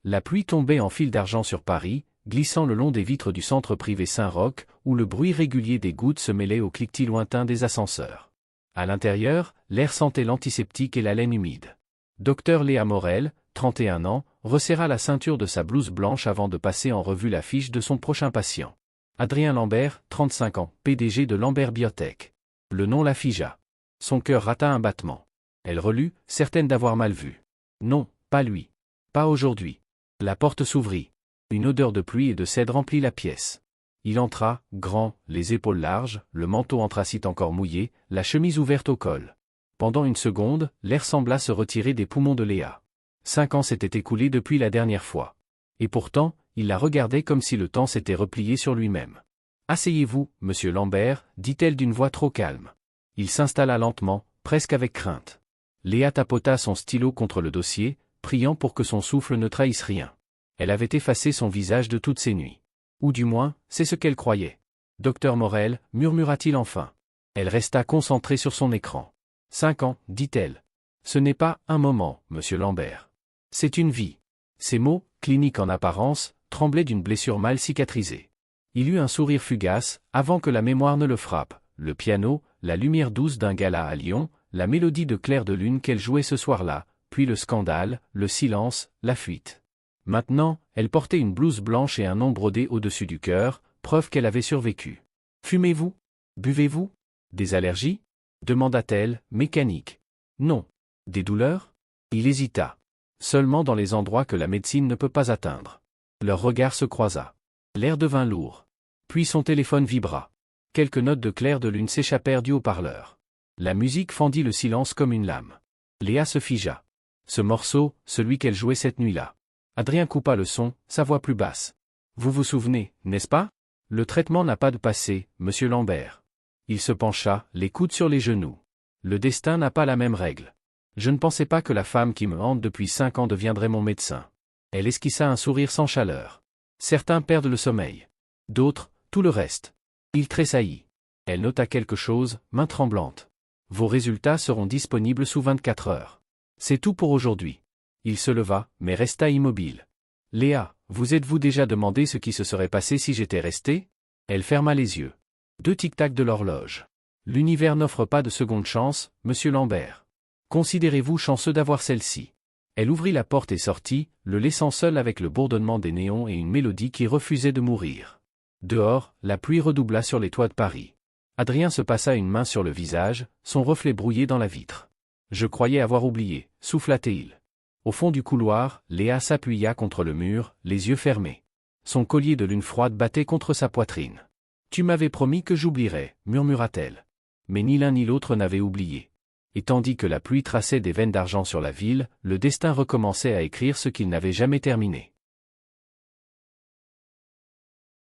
La pluie tombait en fil d'argent sur Paris, glissant le long des vitres du centre privé Saint-Roch, où le bruit régulier des gouttes se mêlait au cliquetis lointain des ascenseurs. À l'intérieur, l'air sentait l'antiseptique et la laine humide. Docteur Léa Morel, 31 ans, resserra la ceinture de sa blouse blanche avant de passer en revue la fiche de son prochain patient. Adrien Lambert, 35 ans, PDG de Lambert Biotech. Le nom la figea. Son cœur rata un battement. Elle relut, certaine d'avoir mal vu. Non, pas lui. Pas aujourd'hui. La porte s'ouvrit. Une odeur de pluie et de cèdre remplit la pièce. Il entra, grand, les épaules larges, le manteau anthracite encore mouillé, la chemise ouverte au col. Pendant une seconde, l'air sembla se retirer des poumons de Léa. 5 ans s'étaient écoulés depuis la dernière fois. Et pourtant, il la regardait comme si le temps s'était replié sur lui-même. « Asseyez-vous, monsieur Lambert, dit-elle d'une voix trop calme. Il s'installa lentement, presque avec crainte. Léa tapota son stylo contre le dossier, priant pour que son souffle ne trahisse rien. Elle avait effacé son visage de toutes ses nuits. Ou du moins, c'est ce qu'elle croyait. « Docteur Morel, murmura-t-il enfin. Elle resta concentrée sur son écran. « 5 ans, dit-elle. Ce n'est pas un moment, monsieur Lambert. C'est une vie. » Ces mots, cliniques en apparence, tremblaient d'une blessure mal cicatrisée. Il eut un sourire fugace, avant que la mémoire ne le frappe. Le piano, la lumière douce d'un gala à Lyon, la mélodie de Clair de Lune qu'elle jouait ce soir-là, puis le scandale, le silence, la fuite. Maintenant, elle portait une blouse blanche et un nom brodé au-dessus du cœur, preuve qu'elle avait survécu. « Fumez-vous? Buvez-vous? Des allergies ?» demanda-t-elle, mécanique. « Non. Des douleurs ?» Il hésita. Seulement dans les endroits que la médecine ne peut pas atteindre. Leur regard se croisa. L'air devint lourd. Puis son téléphone vibra. Quelques notes de Clair de Lune s'échappèrent du haut-parleur. La musique fendit le silence comme une lame. Léa se figea. Ce morceau, celui qu'elle jouait cette nuit-là. Adrien coupa le son, sa voix plus basse. « Vous vous souvenez, n'est-ce pas? Le traitement n'a pas de passé, monsieur Lambert. » Il se pencha, les coudes sur les genoux. « Le destin n'a pas la même règle. Je ne pensais pas que la femme qui me hante depuis 5 ans deviendrait mon médecin. » Elle esquissa un sourire sans chaleur. Certains perdent le sommeil. D'autres, tout le reste. Il tressaillit. Elle nota quelque chose, main tremblante. « Vos résultats seront disponibles sous 24 heures. C'est tout pour aujourd'hui. » Il se leva, mais resta immobile. « Léa, vous êtes-vous déjà demandé ce qui se serait passé si j'étais resté ?» Elle ferma les yeux. 2 tic-tac de l'horloge. « L'univers n'offre pas de seconde chance, monsieur Lambert. Considérez-vous chanceux d'avoir celle-ci. » Elle ouvrit la porte et sortit, le laissant seul avec le bourdonnement des néons et une mélodie qui refusait de mourir. Dehors, la pluie redoubla sur les toits de Paris. Adrien se passa une main sur le visage, son reflet brouillé dans la vitre. « Je croyais avoir oublié, » souffla-t-il. Au fond du couloir, Léa s'appuya contre le mur, les yeux fermés. Son collier de lune froide battait contre sa poitrine. « Tu m'avais promis que j'oublierais, » murmura-t-elle. Mais ni l'un ni l'autre n'avait oublié. Et tandis que la pluie traçait des veines d'argent sur la ville, le destin recommençait à écrire ce qu'il n'avait jamais terminé.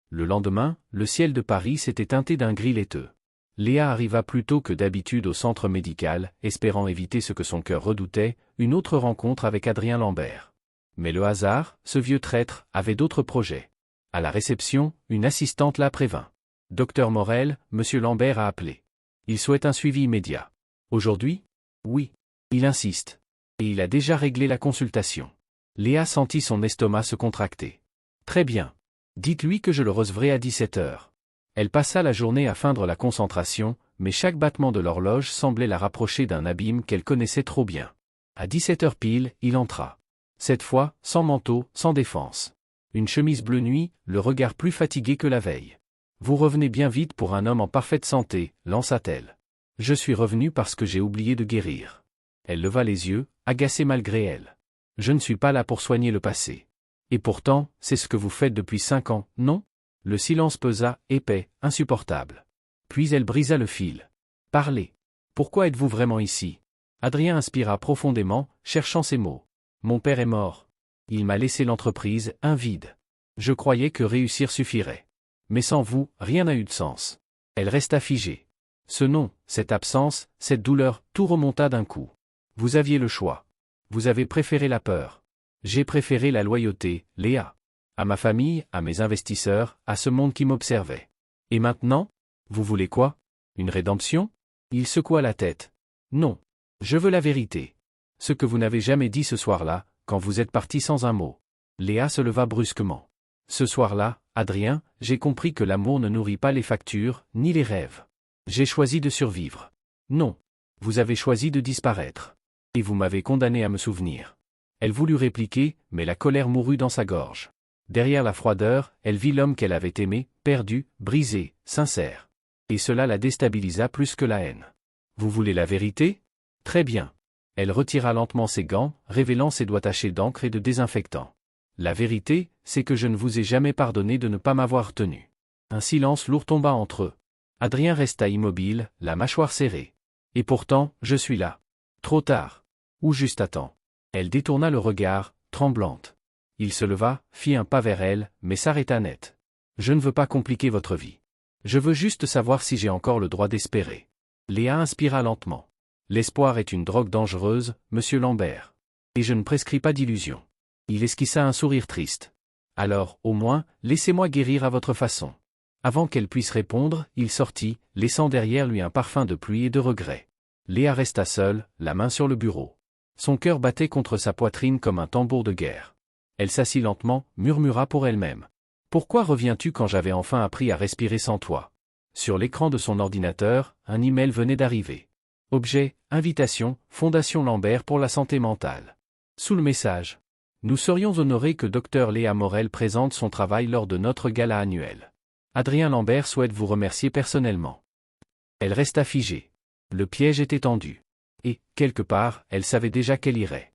Le lendemain, le ciel de Paris s'était teinté d'un gris laiteux. Léa arriva plus tôt que d'habitude au centre médical, espérant éviter ce que son cœur redoutait, une autre rencontre avec Adrien Lambert. Mais le hasard, ce vieux traître, avait d'autres projets. À la réception, une assistante la prévint. « Docteur Morel, monsieur Lambert a appelé. Il souhaite un suivi immédiat. » « Aujourd'hui ? » ?»« Oui. Il insiste. Et il a déjà réglé la consultation. » Léa sentit son estomac se contracter. « Très bien. Dites-lui que je le recevrai à 17 heures. » Elle passa la journée à feindre la concentration, mais chaque battement de l'horloge semblait la rapprocher d'un abîme qu'elle connaissait trop bien. À 17 heures pile, il entra. Cette fois, sans manteau, sans défense. Une chemise bleu nuit, le regard plus fatigué que la veille. « Vous revenez bien vite pour un homme en parfaite santé, » lança-t-elle. « Je suis revenu parce que j'ai oublié de guérir. » Elle leva les yeux, agacée malgré elle. « Je ne suis pas là pour soigner le passé. Et pourtant, c'est ce que vous faites depuis 5 ans, non ?» Le silence pesa, épais, insupportable. Puis elle brisa le fil. « Parlez. Pourquoi êtes-vous vraiment ici ?» Adrien inspira profondément, cherchant ses mots. « Mon père est mort. Il m'a laissé l'entreprise, un vide. Je croyais que réussir suffirait. Mais sans vous, rien n'a eu de sens. » Elle resta figée. Ce nom, cette absence, cette douleur, tout remonta d'un coup. Vous aviez le choix. Vous avez préféré la peur. J'ai préféré la loyauté, Léa. À ma famille, à mes investisseurs, à ce monde qui m'observait. Et maintenant ? Vous voulez quoi ? Une rédemption ? Il secoua la tête. Non. Je veux la vérité. Ce que vous n'avez jamais dit ce soir-là, quand vous êtes parti sans un mot. Léa se leva brusquement. Ce soir-là, Adrien, j'ai compris que l'amour ne nourrit pas les factures, ni les rêves. J'ai choisi de survivre. Non. Vous avez choisi de disparaître. Et vous m'avez condamné à me souvenir. Elle voulut répliquer, mais la colère mourut dans sa gorge. Derrière la froideur, elle vit l'homme qu'elle avait aimé, perdu, brisé, sincère. Et cela la déstabilisa plus que la haine. Vous voulez la vérité? Très bien. Elle retira lentement ses gants, révélant ses doigts tachés d'encre et de désinfectant. La vérité, c'est que je ne vous ai jamais pardonné de ne pas m'avoir tenu. Un silence lourd tomba entre eux. Adrien resta immobile, la mâchoire serrée. Et pourtant, je suis là. Trop tard. Ou juste à temps. Elle détourna le regard, tremblante. Il se leva, fit un pas vers elle, mais s'arrêta net. Je ne veux pas compliquer votre vie. Je veux juste savoir si j'ai encore le droit d'espérer. Léa inspira lentement. L'espoir est une drogue dangereuse, monsieur Lambert. Et je ne prescris pas d'illusions. Il esquissa un sourire triste. Alors, au moins, laissez-moi guérir à votre façon. Avant qu'elle puisse répondre, il sortit, laissant derrière lui un parfum de pluie et de regret. Léa resta seule, la main sur le bureau. Son cœur battait contre sa poitrine comme un tambour de guerre. Elle s'assit lentement, murmura pour elle-même. Pourquoi reviens-tu quand j'avais enfin appris à respirer sans toi? Sur l'écran de son ordinateur, un email venait d'arriver. Objet, invitation, Fondation Lambert pour la santé mentale. Sous le message. Nous serions honorés que Dr Léa Morel présente son travail lors de notre gala annuel. Adrien Lambert souhaite vous remercier personnellement. Elle resta figée. Le piège était tendu. Et, quelque part, elle savait déjà qu'elle irait.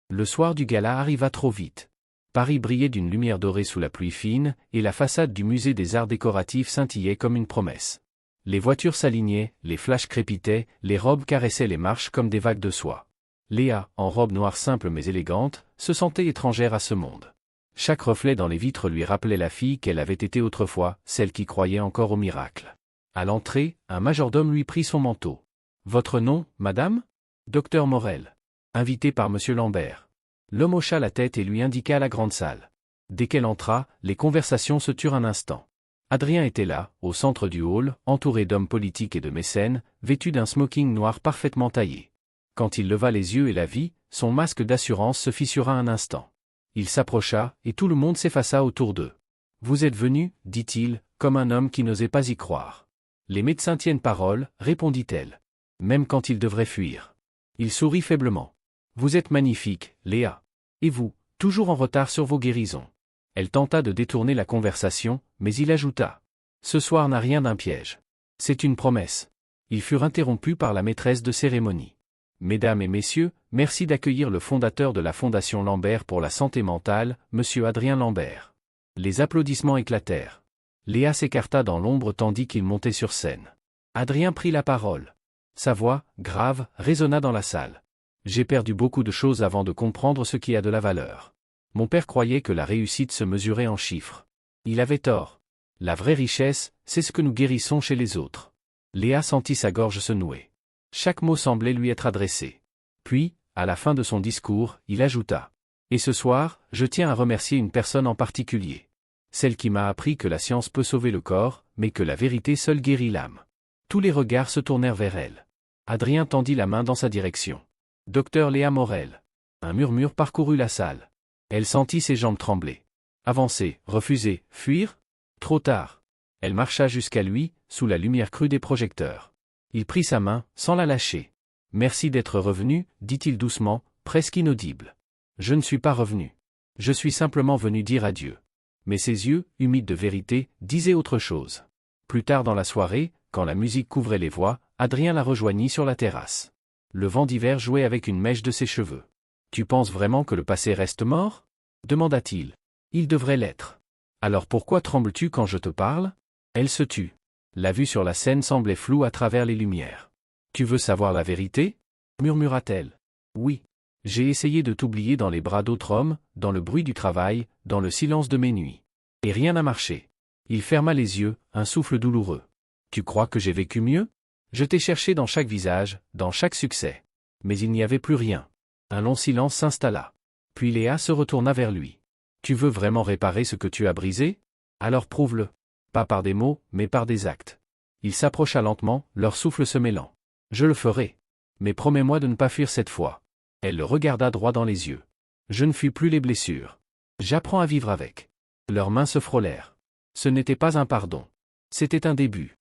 Le soir du gala arriva trop vite. Paris brillait d'une lumière dorée sous la pluie fine, et la façade du musée des arts décoratifs scintillait comme une promesse. Les voitures s'alignaient, les flashs crépitaient, les robes caressaient les marches comme des vagues de soie. Léa, en robe noire simple mais élégante, se sentait étrangère à ce monde. Chaque reflet dans les vitres lui rappelait la fille qu'elle avait été autrefois, celle qui croyait encore au miracle. À l'entrée, un majordome lui prit son manteau. « Votre nom, madame ?»« Docteur Morel. » Invité par monsieur Lambert. L'homme hocha la tête et lui indiqua la grande salle. Dès qu'elle entra, les conversations se turent un instant. Adrien était là, au centre du hall, entouré d'hommes politiques et de mécènes, vêtu d'un smoking noir parfaitement taillé. Quand il leva les yeux et la vit, son masque d'assurance se fissura un instant. Il s'approcha, et tout le monde s'effaça autour d'eux. « Vous êtes venu, dit-il, comme un homme qui n'osait pas y croire. Les médecins tiennent parole, répondit-elle. Même quand ils devraient fuir. Il sourit faiblement. Vous êtes magnifique, Léa. Et vous, toujours en retard sur vos guérisons. Elle tenta de détourner la conversation, mais il ajouta. Ce soir n'a rien d'un piège. C'est une promesse. Ils furent interrompus par la maîtresse de cérémonie. Mesdames et messieurs, merci d'accueillir le fondateur de la Fondation Lambert pour la santé mentale, monsieur Adrien Lambert. Les applaudissements éclatèrent. Léa s'écarta dans l'ombre tandis qu'il montait sur scène. Adrien prit la parole. Sa voix, grave, résonna dans la salle. J'ai perdu beaucoup de choses avant de comprendre ce qui a de la valeur. Mon père croyait que la réussite se mesurait en chiffres. Il avait tort. La vraie richesse, c'est ce que nous guérissons chez les autres. Léa sentit sa gorge se nouer. Chaque mot semblait lui être adressé. Puis, à la fin de son discours, il ajouta. Et ce soir, je tiens à remercier une personne en particulier. Celle qui m'a appris que la science peut sauver le corps, mais que la vérité seule guérit l'âme. Tous les regards se tournèrent vers elle. Adrien tendit la main dans sa direction. Docteur Léa Morel. Un murmure parcourut la salle. Elle sentit ses jambes trembler. Avancer, refuser, fuir? Trop tard. Elle marcha jusqu'à lui, sous la lumière crue des projecteurs. Il prit sa main, sans la lâcher. Merci d'être revenu, dit-il doucement, presque inaudible. Je ne suis pas revenu. Je suis simplement venu dire adieu. Mais ses yeux, humides de vérité, disaient autre chose. Plus tard dans la soirée, quand la musique couvrait les voix, Adrien la rejoignit sur la terrasse. Le vent d'hiver jouait avec une mèche de ses cheveux. « Tu penses vraiment que le passé reste mort ?» demanda-t-il. « Il devrait l'être. Alors pourquoi trembles-tu quand je te parle ?» Elle se tut. La vue sur la scène semblait floue à travers les lumières. « Tu veux savoir la vérité ?» murmura-t-elle. « Oui. J'ai essayé de t'oublier dans les bras d'autres hommes, dans le bruit du travail, dans le silence de mes nuits. Et rien n'a marché. » Il ferma les yeux, un souffle douloureux. « Tu crois que j'ai vécu mieux ? Je t'ai cherché dans chaque visage, dans chaque succès. Mais il n'y avait plus rien. » Un long silence s'installa. Puis Léa se retourna vers lui. « Tu veux vraiment réparer ce que tu as brisé ? Alors prouve-le. Pas par des mots, mais par des actes. » Il s'approcha lentement, leur souffle se mêlant. « Je le ferai. Mais promets-moi de ne pas fuir cette fois. » Elle le regarda droit dans les yeux. « Je ne fuis plus les blessures. J'apprends à vivre avec. Leurs mains se frôlèrent. Ce n'était pas un pardon. C'était un début.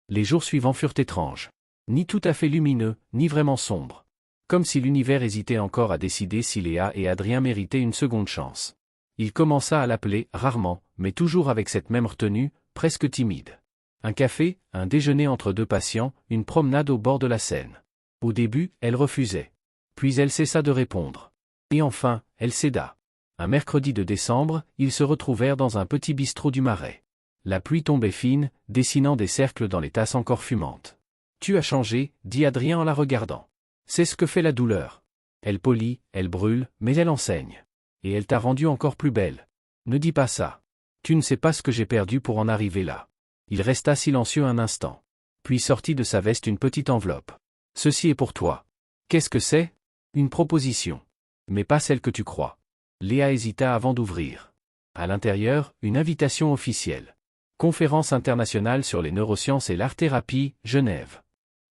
Les jours suivants furent étranges. Ni tout à fait lumineux, ni vraiment sombres. Comme si l'univers hésitait encore à décider si Léa et Adrien méritaient une seconde chance. Il commença à l'appeler, rarement, mais toujours avec cette même retenue, presque timide. Un café, un déjeuner entre deux patients, une promenade au bord de la Seine. Au début, elle refusait. Puis elle cessa de répondre. Et enfin, elle céda. Un mercredi de décembre, ils se retrouvèrent dans un petit bistrot du Marais. La pluie tombait fine, dessinant des cercles dans les tasses encore fumantes. « Tu as changé » dit Adrien en la regardant. « C'est ce que fait la douleur. Elle polit, elle brûle, mais elle enseigne. Et elle t'a rendue encore plus belle. Ne dis pas ça. Tu ne sais pas ce que j'ai perdu pour en arriver là. » Il resta silencieux un instant. Puis sortit de sa veste une petite enveloppe. « Ceci est pour toi. » « Qu'est-ce que c'est ? » ?»« Une proposition. Mais pas celle que tu crois. » Léa hésita avant d'ouvrir. À l'intérieur, une invitation officielle. Conférence internationale sur les neurosciences et l'art-thérapie, Genève.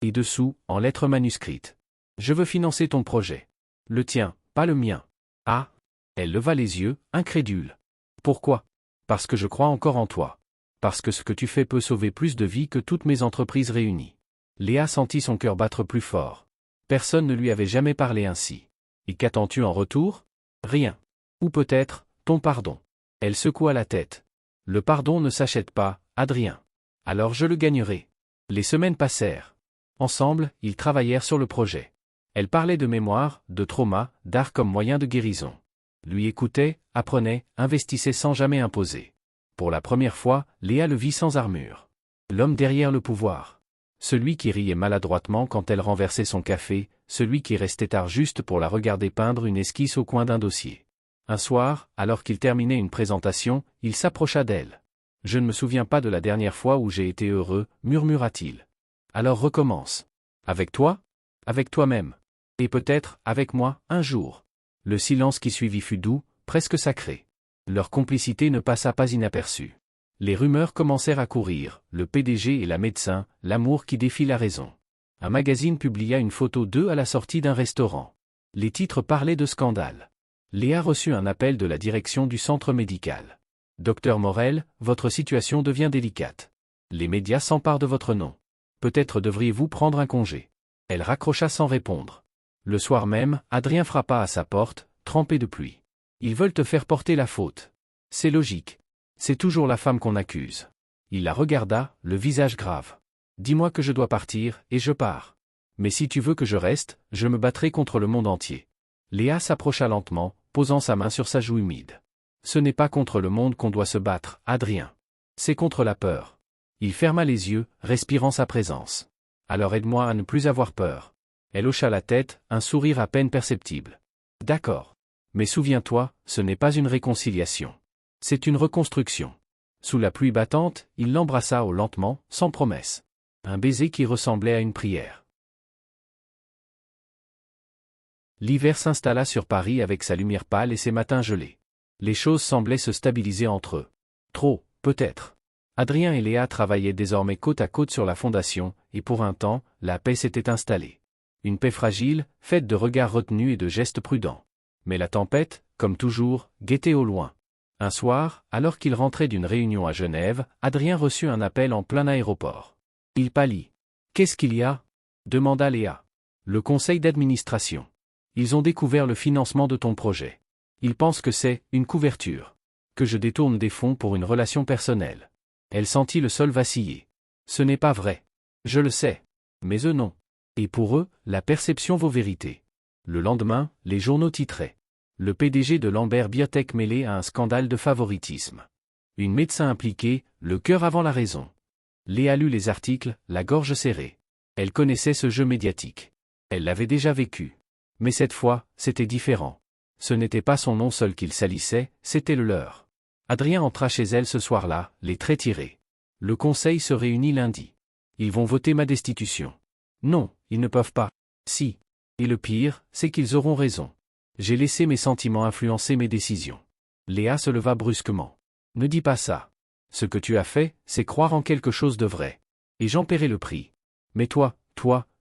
Et dessous, en lettres manuscrites. Je veux financer ton projet. Le tien, pas le mien. Ah ? Elle leva les yeux, incrédule. Pourquoi ? Parce que je crois encore en toi. Parce que ce que tu fais peut sauver plus de vies que toutes mes entreprises réunies. Léa sentit son cœur battre plus fort. Personne ne lui avait jamais parlé ainsi. Et qu'attends-tu en retour ? Rien. Ou peut-être, ton pardon. Elle secoua la tête. Le pardon ne s'achète pas, Adrien. Alors je le gagnerai. Les semaines passèrent. Ensemble, ils travaillèrent sur le projet. Elle parlait de mémoire, de trauma, d'art comme moyen de guérison. Lui écoutait, apprenait, investissait sans jamais imposer. Pour la première fois, Léa le vit sans armure. L'homme derrière le pouvoir. Celui qui riait maladroitement quand elle renversait son café, celui qui restait tard juste pour la regarder peindre une esquisse au coin d'un dossier. Un soir, alors qu'il terminait une présentation, il s'approcha d'elle. « Je ne me souviens pas de la dernière fois où j'ai été heureux, murmura-t-il. Alors recommence. Avec toi ? Avec toi-même. Et peut-être, avec moi, un jour. » Le silence qui suivit fut doux, presque sacré. Leur complicité ne passa pas inaperçue. Les rumeurs commencèrent à courir, le PDG et la médecin, l'amour qui défie la raison. Un magazine publia une photo d'eux à la sortie d'un restaurant. Les titres parlaient de scandale. Léa reçut un appel de la direction du centre médical. « Docteur Morel, votre situation devient délicate. Les médias s'emparent de votre nom. Peut-être devriez-vous prendre un congé. » Elle raccrocha sans répondre. Le soir même, Adrien frappa à sa porte, trempé de pluie. « Ils veulent te faire porter la faute. C'est logique. C'est toujours la femme qu'on accuse. » Il la regarda, le visage grave. « Dis-moi que je dois partir, et je pars. Mais si tu veux que je reste, je me battrai contre le monde entier. » Léa s'approcha lentement, posant sa main sur sa joue humide. « Ce n'est pas contre le monde qu'on doit se battre, Adrien. C'est contre la peur. » Il ferma les yeux, respirant sa présence. « Alors aide-moi à ne plus avoir peur. » Elle hocha la tête, un sourire à peine perceptible. « D'accord. Mais souviens-toi, ce n'est pas une réconciliation. C'est une reconstruction. » Sous la pluie battante, il l'embrassa lentement, sans promesse. Un baiser qui ressemblait à une prière. L'hiver s'installa sur Paris avec sa lumière pâle et ses matins gelés. Les choses semblaient se stabiliser entre eux. Trop, peut-être. Adrien et Léa travaillaient désormais côte à côte sur la fondation, et pour un temps, la paix s'était installée. Une paix fragile, faite de regards retenus et de gestes prudents. Mais la tempête, comme toujours, guettait au loin. Un soir, alors qu'il rentrait d'une réunion à Genève, Adrien reçut un appel en plein aéroport. Il pâlit. « Qu'est-ce qu'il y a ?» demanda Léa. « Le conseil d'administration. Ils ont découvert le financement de ton projet. Ils pensent que c'est une couverture. Que je détourne des fonds pour une relation personnelle. » Elle sentit le sol vaciller. « Ce n'est pas vrai. Je le sais. Mais eux non. Et pour eux, la perception vaut vérité. » Le lendemain, les journaux titraient. Le PDG de Lambert Biotech mêlé à un scandale de favoritisme. Une médecin impliquée, le cœur avant la raison. Léa lut les articles, la gorge serrée. Elle connaissait ce jeu médiatique. Elle l'avait déjà vécu. Mais cette fois, c'était différent. Ce n'était pas son nom seul qu'il salissait, c'était le leur. Adrien entra chez elle ce soir-là, les traits tirés. Le conseil se réunit lundi. Ils vont voter ma destitution. Non, ils ne peuvent pas. Si. Et le pire, c'est qu'ils auront raison. J'ai laissé mes sentiments influencer mes décisions. Léa se leva brusquement. Ne dis pas ça. Ce que tu as fait, c'est croire en quelque chose de vrai. Et j'en paierai le prix. Mais toi,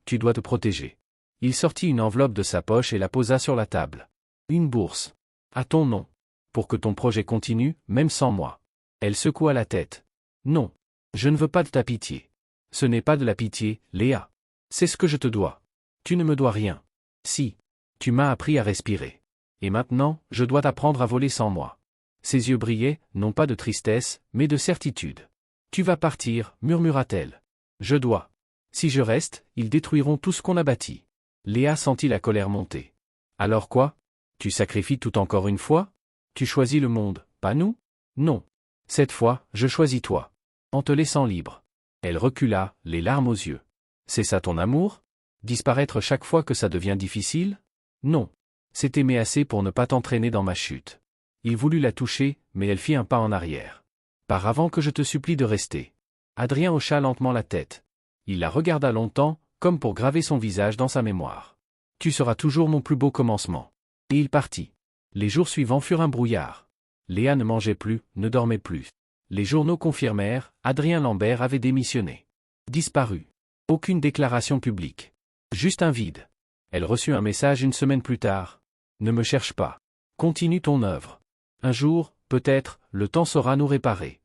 tu dois te protéger. Il sortit une enveloppe de sa poche et la posa sur la table. Une bourse. À ton nom. Pour que ton projet continue, même sans moi. Elle secoua la tête. Non. Je ne veux pas de ta pitié. Ce n'est pas de la pitié, Léa. C'est ce que je te dois. Tu ne me dois rien. Si. Tu m'as appris à respirer. Et maintenant, je dois t'apprendre à voler sans moi. Ses yeux brillaient, non pas de tristesse, mais de certitude. Tu vas partir, murmura-t-elle. Je dois. Si je reste, ils détruiront tout ce qu'on a bâti. Léa sentit la colère monter. Alors quoi? Tu sacrifies tout encore une fois? Tu choisis le monde, pas nous? Non. Cette fois, je choisis toi. En te laissant libre. Elle recula, les larmes aux yeux. C'est ça ton amour? Disparaître chaque fois que ça devient difficile? Non. C'est aimer assez pour ne pas t'entraîner dans ma chute. Il voulut la toucher, mais elle fit un pas en arrière. Pars avant que je te supplie de rester. Adrien hocha lentement la tête. Il la regarda longtemps, comme pour graver son visage dans sa mémoire. Tu seras toujours mon plus beau commencement. Et il partit. Les jours suivants furent un brouillard. Léa ne mangeait plus, ne dormait plus. Les journaux confirmèrent, Adrien Lambert avait démissionné. Disparu. Aucune déclaration publique. Juste un vide. Elle reçut un message une semaine plus tard. Ne me cherche pas. Continue ton œuvre. Un jour, peut-être, le temps saura nous réparer.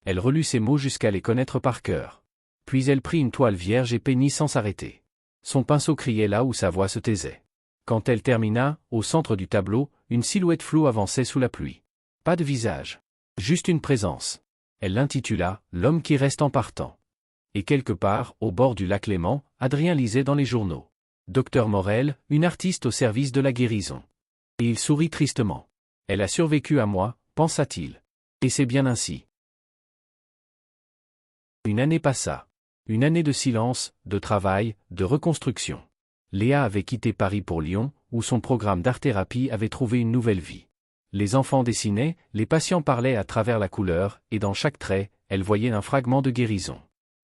Elle relut ces mots jusqu'à les connaître par cœur. Puis elle prit une toile vierge et peignit sans s'arrêter. Son pinceau criait là où sa voix se taisait. Quand elle termina, au centre du tableau, une silhouette floue avançait sous la pluie. Pas de visage. Juste une présence. Elle l'intitula « L'homme qui reste en partant ». Et quelque part, au bord du lac Léman, Adrien lisait dans les journaux. Docteur Morel, une artiste au service de la guérison. Et il sourit tristement. Elle a survécu à moi, pensa-t-il. Et c'est bien ainsi. Une année passa. Une année de silence, de travail, de reconstruction. Léa avait quitté Paris pour Lyon, où son programme d'art-thérapie avait trouvé une nouvelle vie. Les enfants dessinaient, les patients parlaient à travers la couleur, et dans chaque trait, elle voyait un fragment de guérison.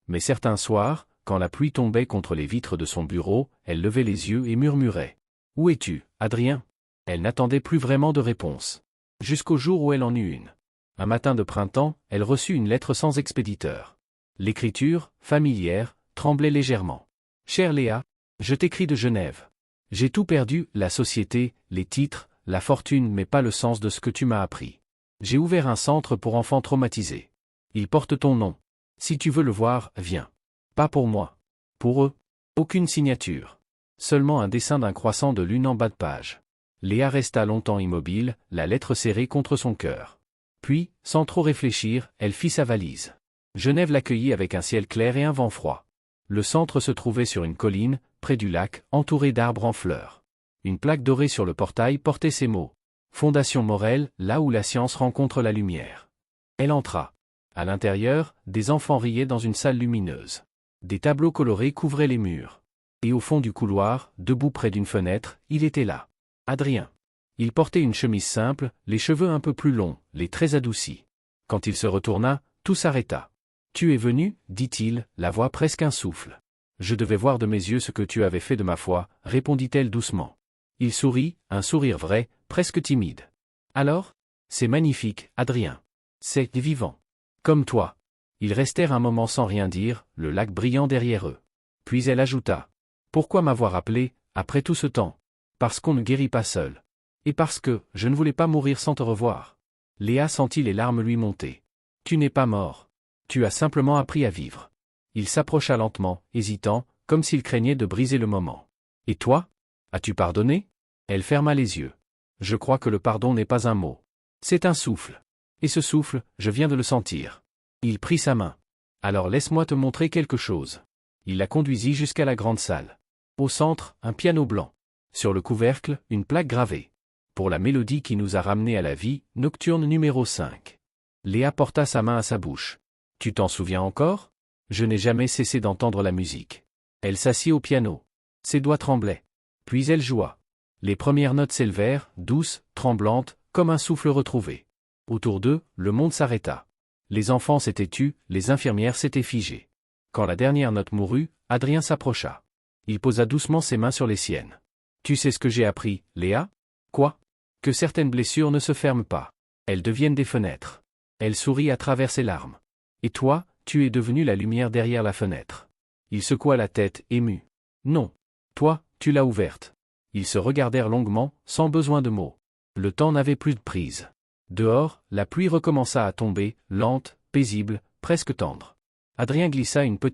Mais certains soirs, quand la pluie tombait contre les vitres de son bureau, elle levait les yeux et murmurait. « Où es-tu, Adrien ?» Elle n'attendait plus vraiment de réponse. Jusqu'au jour où elle en eut une. Un matin de printemps, elle reçut une lettre sans expéditeur. L'écriture, familière, tremblait légèrement. « Chère Léa, je t'écris de Genève. J'ai tout perdu, la société, les titres, la fortune mais pas le sens de ce que tu m'as appris. J'ai ouvert un centre pour enfants traumatisés. Il porte ton nom. Si tu veux le voir, viens. Pas pour moi. Pour eux. Aucune signature. Seulement un dessin d'un croissant de lune en bas de page. » Léa resta longtemps immobile, la lettre serrée contre son cœur. Puis, sans trop réfléchir, elle fit sa valise. Genève l'accueillit avec un ciel clair et un vent froid. Le centre se trouvait sur une colline, près du lac, entouré d'arbres en fleurs. Une plaque dorée sur le portail portait ces mots. Fondation Morel, là où la science rencontre la lumière. Elle entra. À l'intérieur, des enfants riaient dans une salle lumineuse. Des tableaux colorés couvraient les murs. Et au fond du couloir, debout près d'une fenêtre, il était là. Adrien. Il portait une chemise simple, les cheveux un peu plus longs, les traits adoucis. Quand il se retourna, tout s'arrêta. « Tu es venu, dit-il, la voix presque un souffle. Je devais voir de mes yeux ce que tu avais fait de ma foi, répondit-elle doucement. Il sourit, un sourire vrai, presque timide. Alors? C'est magnifique, Adrien. C'est vivant. Comme toi. Ils restèrent un moment sans rien dire, le lac brillant derrière eux. Puis elle ajouta. Pourquoi m'avoir appelé, après tout ce temps? Parce qu'on ne guérit pas seul. Et parce que, je ne voulais pas mourir sans te revoir. Léa sentit les larmes lui monter. Tu n'es pas mort. Tu as simplement appris à vivre. Il s'approcha lentement, hésitant, comme s'il craignait de briser le moment. Et toi? As-tu pardonné? Elle ferma les yeux. Je crois que le pardon n'est pas un mot. C'est un souffle. Et ce souffle, je viens de le sentir. Il prit sa main. Alors laisse-moi te montrer quelque chose. Il la conduisit jusqu'à la grande salle. Au centre, un piano blanc. Sur le couvercle, une plaque gravée. Pour la mélodie qui nous a ramenés à la vie, nocturne numéro 5. Léa porta sa main à sa bouche. Tu t'en souviens encore? Je n'ai jamais cessé d'entendre la musique. Elle s'assit au piano. Ses doigts tremblaient. Puis elle joua. Les premières notes s'élevèrent, douces, tremblantes, comme un souffle retrouvé. Autour d'eux, le monde s'arrêta. Les enfants s'étaient tus, les infirmières s'étaient figées. Quand la dernière note mourut, Adrien s'approcha. Il posa doucement ses mains sur les siennes. Tu sais ce que j'ai appris, Léa? Quoi? Que certaines blessures ne se ferment pas. Elles deviennent des fenêtres. Elle sourit à travers ses larmes. Et toi, tu es devenu la lumière derrière la fenêtre. Il secoua la tête, ému. Non. Toi, tu l'as ouverte. Ils se regardèrent longuement, sans besoin de mots. Le temps n'avait plus de prise. Dehors, la pluie recommença à tomber, lente, paisible, presque tendre. Adrien glissa une petite